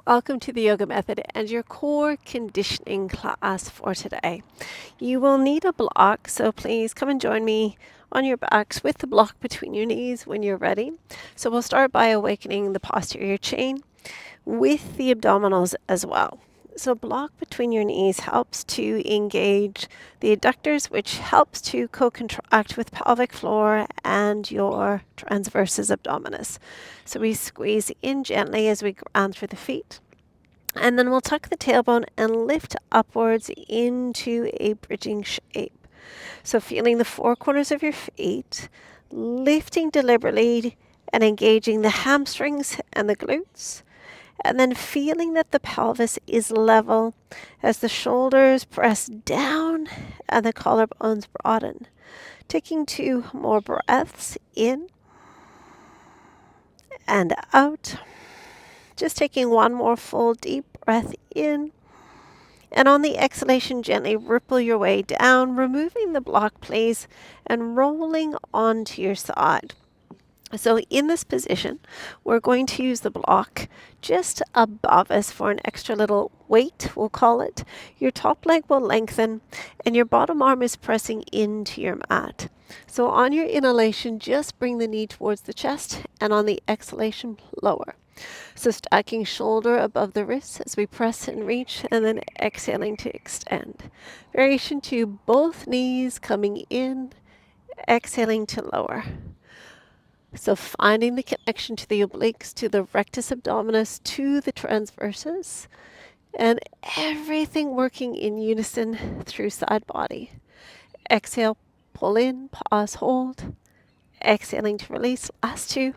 Welcome to the yoga method and your core conditioning class for today. You will need a block, so please come and join me on your backs with the block between your knees when you're ready. So we'll start by awakening the posterior chain with the abdominals as well. So block between your knees helps to engage the adductors, which helps to co-contract with pelvic floor and your transversus abdominis. So we squeeze in gently as we ground through the feet. And then we'll tuck the tailbone and lift upwards into a bridging shape. So feeling the four corners of your feet, lifting deliberately and engaging the hamstrings and the glutes. And then feeling that the pelvis is level as the shoulders press down and the collarbones broaden. Taking 2 more breaths in and out. Just taking one more full deep breath in. And on the exhalation, gently ripple your way down, removing the block, please, and rolling onto your side. So in this position, we're going to use the block just above us for an extra little weight, we'll call it. Your top leg will lengthen and your bottom arm is pressing into your mat. So on your inhalation, just bring the knee towards the chest, and on the exhalation, lower. So stacking shoulder above the wrist as we press and reach, and then exhaling to extend. Variation 2, both knees coming in, exhaling to lower. So finding the connection to the obliques, to the rectus abdominis, to the transversus, and everything working in unison through side body. Exhale, pull in, pause, hold. Exhaling to release. Last 2.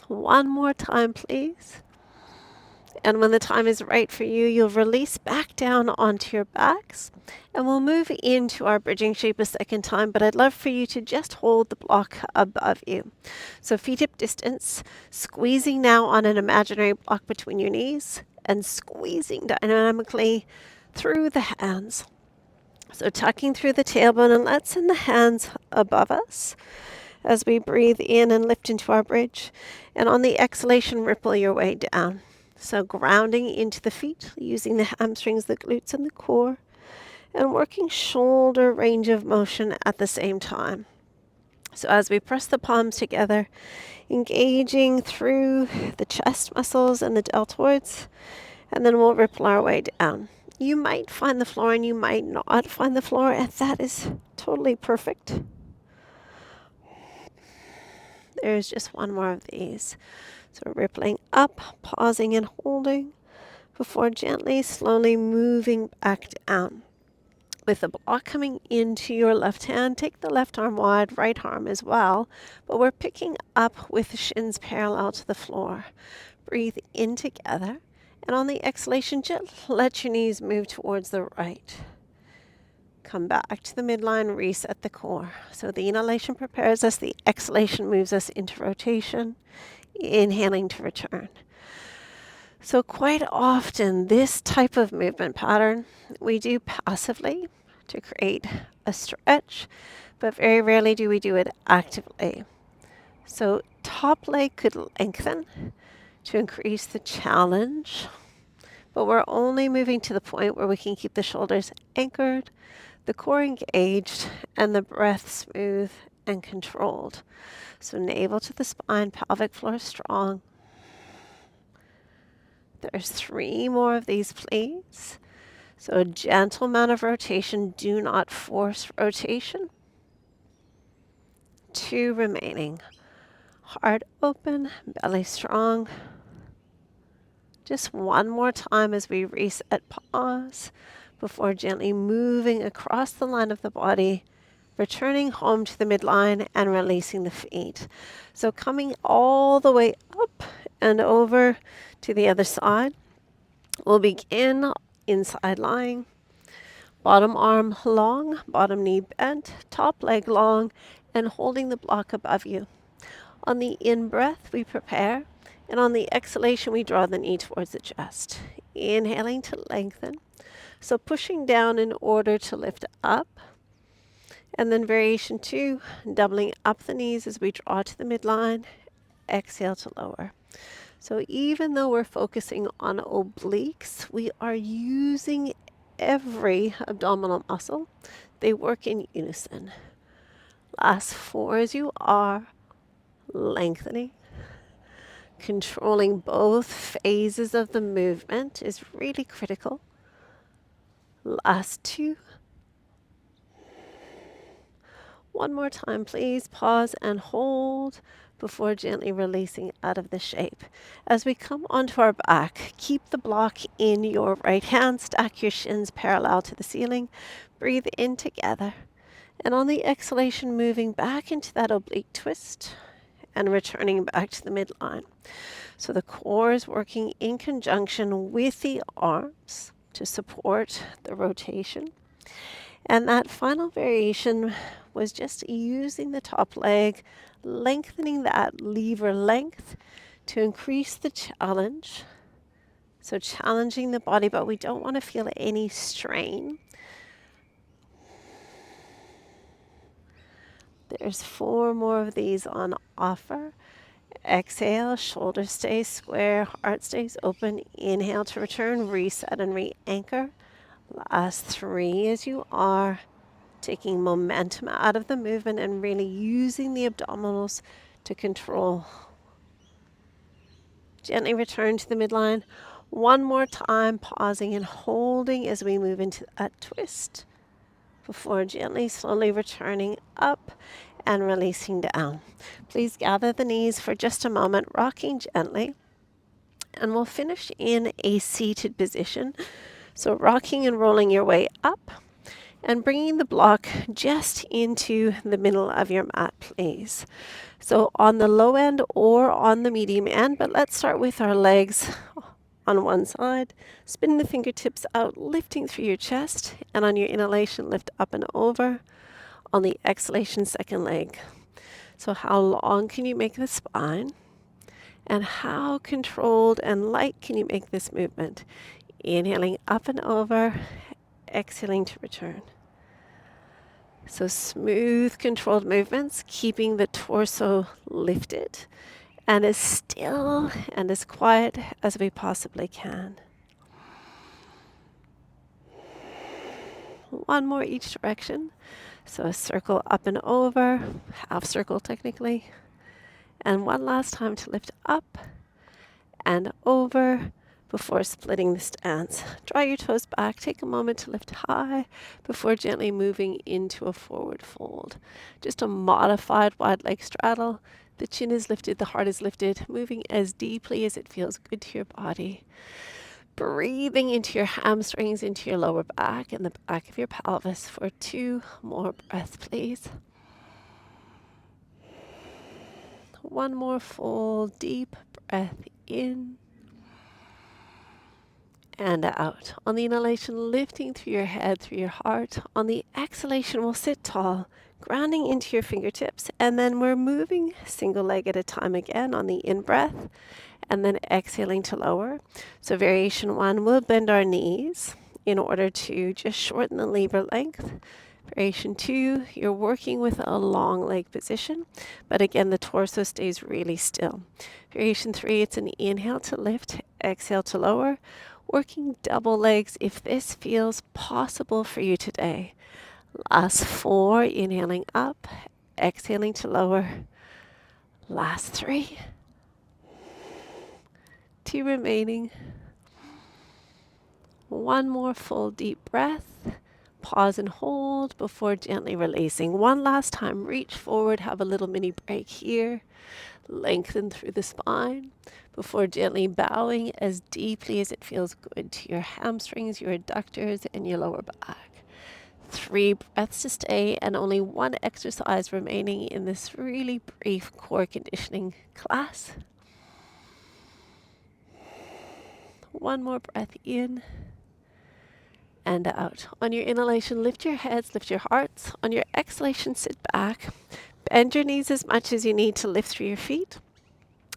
One more time, please. And when the time is right for you, you'll release back down onto your backs. And we'll move into our bridging shape a second time, but I'd love for you to just hold the block above you. So feet hip distance, squeezing now on an imaginary block between your knees and squeezing dynamically through the hands. So tucking through the tailbone, and let's send the hands above us as we breathe in and lift into our bridge. And on the exhalation, ripple your way down. So grounding into the feet, using the hamstrings, the glutes, and the core, and working shoulder range of motion at the same time. So as we press the palms together, engaging through the chest muscles and the deltoids, and then we'll ripple our way down. You might find the floor and you might not find the floor, and that is totally perfect. There's just one more of these. So rippling up, pausing and holding before gently, slowly moving back down. With the block coming into your left hand, take the left arm wide, right arm as well, but we're picking up with the shins parallel to the floor. Breathe in together, and on the exhalation, just let your knees move towards the right. Come back to the midline, reset the core. So the inhalation prepares us, the exhalation moves us into rotation, inhaling to return. So quite often, this type of movement pattern we do passively to create a stretch, but very rarely do we do it actively. So top leg could lengthen to increase the challenge, but we're only moving to the point where we can keep the shoulders anchored, the core engaged, and the breath smooth and controlled. So navel to the spine, pelvic floor strong. There's 3 more of these, please. So a gentle amount of rotation. Do not force rotation. 2 remaining. Heart open, belly strong. Just one more time as we reset, pause, before gently moving across the line of the body, returning home to the midline and releasing the feet. So coming all the way up and over to the other side. We'll begin inside lying. Bottom arm long, bottom knee bent, top leg long, and holding the block above you. On the in-breath, we prepare, and on the exhalation, we draw the knee towards the chest. Inhaling to lengthen. So pushing down in order to lift up. And then variation 2, doubling up the knees as we draw to the midline. Exhale to lower. So even though we're focusing on obliques, we are using every abdominal muscle. They work in unison. Last 4 as you are, lengthening. Controlling both phases of the movement is really critical. Last 2. One more time, please. Pause and hold before gently releasing out of the shape. As we come onto our back, keep the block in your right hand. Stack your shins parallel to the ceiling. Breathe in together. And on the exhalation, moving back into that oblique twist and returning back to the midline. So the core is working in conjunction with the arms to support the rotation. And that final variation was just using the top leg, lengthening that lever length to increase the challenge. So challenging the body, but we don't want to feel any strain. There's 4 more of these on offer. Exhale, shoulders stay square, heart stays open. Inhale to return, reset and re-anchor. Last 3 as you are. Taking momentum out of the movement and really using the abdominals to control. Gently return to the midline. One more time, pausing and holding as we move into that twist before gently, slowly returning up and releasing down. Please gather the knees for just a moment, rocking gently. And we'll finish in a seated position. So rocking and rolling your way up. And bringing the block just into the middle of your mat, please. So on the low end or on the medium end, but let's start with our legs on one side. Spin the fingertips out, lifting through your chest. And on your inhalation, lift up and over. On the exhalation, second leg. So how long can you make the spine? And how controlled and light can you make this movement? Inhaling up and over, exhaling to return. So smooth, controlled movements, keeping the torso lifted and as still and as quiet as we possibly can. One more each direction. So a circle up and over, half circle technically. And one last time to lift up and over before splitting the stance. Draw your toes back, take a moment to lift high before gently moving into a forward fold. Just a modified wide leg straddle. The chin is lifted, the heart is lifted, moving as deeply as it feels good to your body. Breathing into your hamstrings, into your lower back and the back of your pelvis for 2 more breaths, please. One more full deep breath in and out. On the inhalation, lifting through your head, through your heart. On the exhalation, we'll sit tall, grounding into your fingertips. And then we're moving single leg at a time again on the in-breath. And then exhaling to lower. So variation 1, we'll bend our knees in order to just shorten the lever length. Variation 2, you're working with a long leg position, but again, the torso stays really still. Variation 3, it's an inhale to lift, exhale to lower, working double legs if this feels possible for you today. Last 4, inhaling up, exhaling to lower. Last 3. 2 remaining. One more full deep breath. Pause and hold before gently releasing. One last time, reach forward, have a little mini break here. Lengthen through the spine before gently bowing as deeply as it feels good to your hamstrings, your adductors, and your lower back. 3 breaths to stay and only 1 exercise remaining in this really brief core conditioning class. One more breath in and out. On your inhalation, lift your heads, lift your hearts. On your exhalation, sit back. Bend your knees as much as you need to lift through your feet.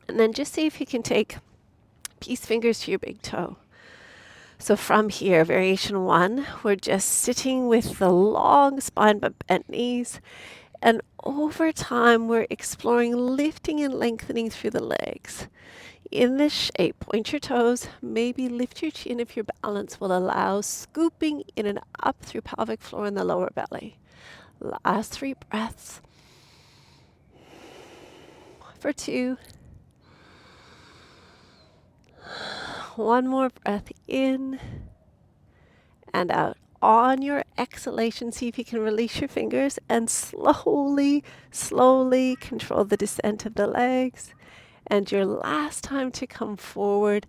And then just see if you can take peace fingers to your big toe. So from here, variation 1, we're just sitting with the long spine but bent knees and over time, we're exploring lifting and lengthening through the legs. In this shape, point your toes, maybe lift your chin if your balance will allow, scooping in and up through pelvic floor and the lower belly. Last 3 breaths. For 2. 1 more breath in and out. On your exhalation, see if you can release your fingers and slowly, slowly control the descent of the legs. And your last time to come forward,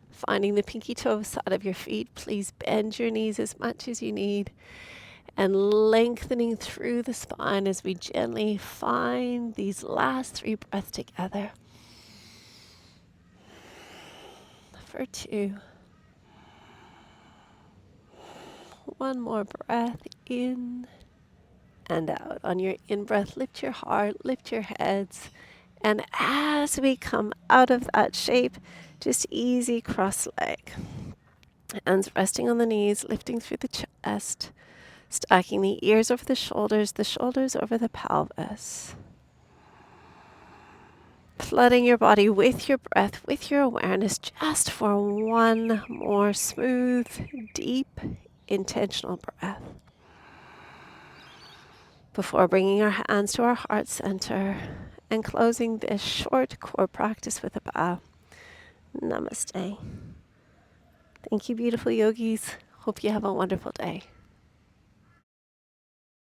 finding the pinky toe side of your feet, please bend your knees as much as you need and lengthening through the spine as we gently find these last 3 breaths together. For 2. 1 more breath in and out. On your in-breath, lift your heart, lift your heads. And as we come out of that shape, just easy cross leg. Hands resting on the knees, lifting through the chest, stacking the ears over the shoulders over the pelvis. Flooding your body with your breath, with your awareness, just for 1 more smooth, deep, intentional breath. Before bringing our hands to our heart center and closing this short core practice with a bow. Namaste. Thank you, beautiful yogis. Hope you have a wonderful day.